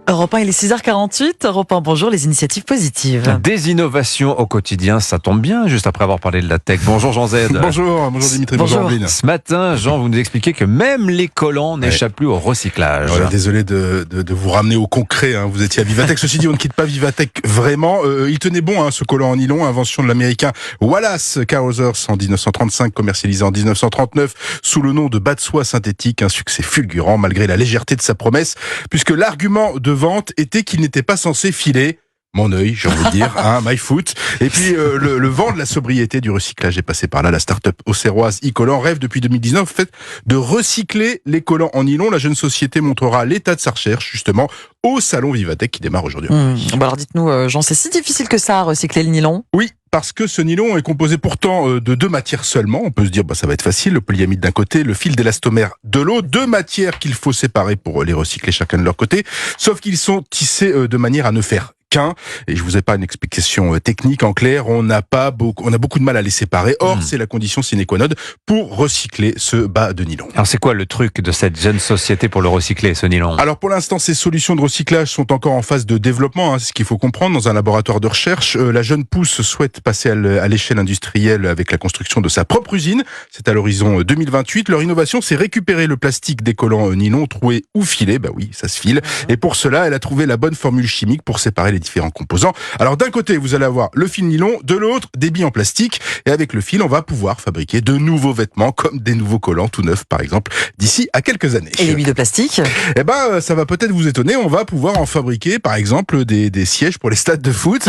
Europe 1, il est 6h48. Europe 1, bonjour, les initiatives positives. Des innovations au quotidien, ça tombe bien, juste après avoir parlé de la tech. Bonjour Jean Z. Bonjour Dimitri, bonjour Ambline. Ce matin, Jean, vous nous expliquez que même les collants n'échappent plus au recyclage. Voilà, désolé de vous ramener au concret, hein. Vous étiez à Vivatech. Ceci dit, on ne quitte pas Vivatech vraiment. Il tenait bon, hein, ce collant en nylon, invention de l'américain Wallace Carothers en 1935, commercialisé en 1939 sous le nom de bas de soie synthétique. Un succès fulgurant malgré la légèreté de sa promesse, puisque l'argument de vente était qu'il n'était pas censé filer mon œil, j'ai envie de dire, hein, my foot. Et puis le vent de la sobriété du recyclage est passé par là. La start-up auxerroise e-collant rêve depuis 2019 en fait, de recycler les collants en nylon. La jeune société montrera l'état de sa recherche justement au salon Vivatech qui démarre aujourd'hui. Alors dites-nous, Jean, c'est si difficile que ça à recycler le nylon ? Oui, parce que ce nylon est composé pourtant de deux matières seulement. On peut se dire, ça va être facile, le polyamide d'un côté, le fil d'élastomère de l'autre. Deux matières qu'il faut séparer pour les recycler chacun de leur côté. Sauf qu'ils sont tissés de manière à ne faire qu'un. Et je vous ai pas une explication technique. En clair, on a beaucoup de mal à les séparer. Or, c'est la condition sine qua non pour recycler ce bas de nylon. Alors, c'est quoi le truc de cette jeune société pour le recycler, ce nylon ? Alors, pour l'instant, ces solutions de recyclage sont encore en phase de développement. Hein, c'est ce qu'il faut comprendre dans un laboratoire de recherche. La jeune pousse souhaite passer à l'échelle industrielle avec la construction de sa propre usine. C'est à l'horizon 2028. Leur innovation, c'est récupérer le plastique des collants nylon troués ou filés. Bah oui, ça se file. Et pour cela, elle a trouvé la bonne formule chimique pour séparer les différents composants. Alors d'un côté, vous allez avoir le fil nylon, de l'autre, des billes en plastique. Et avec le fil, on va pouvoir fabriquer de nouveaux vêtements, comme des nouveaux collants tout neufs, par exemple, d'ici à quelques années. Et les billes de plastique ? Eh ben, ça va peut-être vous étonner. On va pouvoir en fabriquer, par exemple, des sièges pour les stades de foot.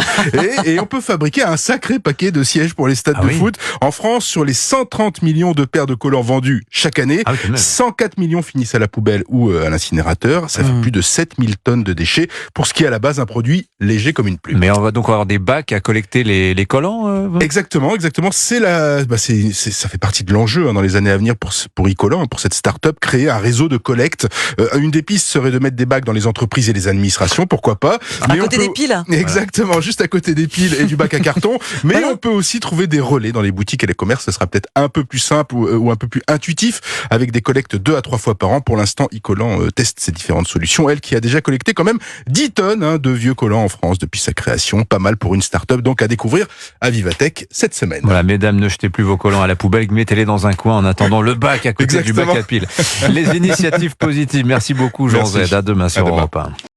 et on peut fabriquer un sacré paquet de sièges pour les stades de foot. En France, sur les 130 millions de paires de collants vendus chaque année, 104 millions finissent à la poubelle ou à l'incinérateur. Ça fait plus de 7000 tonnes de déchets pour ce qui est à la base un produit léger comme une plume. Mais on va donc avoir des bacs à collecter les collants Exactement. C'est ça fait partie de l'enjeu dans les années à venir pour e-collant, pour cette start-up, créer un réseau de collecte. Une des pistes serait de mettre des bacs dans les entreprises et les administrations, pourquoi pas. À côté des piles. Exactement, juste à côté des piles et du bac à carton. Mais on peut aussi trouver des relais dans les boutiques et les commerces. Ce sera peut-être un peu plus simple ou un peu plus intuitif, avec des collectes 2 à 3 fois par an. Pour l'instant, e-collant teste ces différentes solutions. Elle qui a déjà collecté quand même 10 tonnes de vieux collants en France depuis sa création. Pas mal pour une start-up, donc à découvrir à Vivatech cette semaine. Voilà, mesdames, ne jetez plus vos collants à la poubelle, mettez-les dans un coin en attendant le bac à côté du bac à piles. Les initiatives positives. Merci beaucoup, Jean Z. À demain sur Europe 1.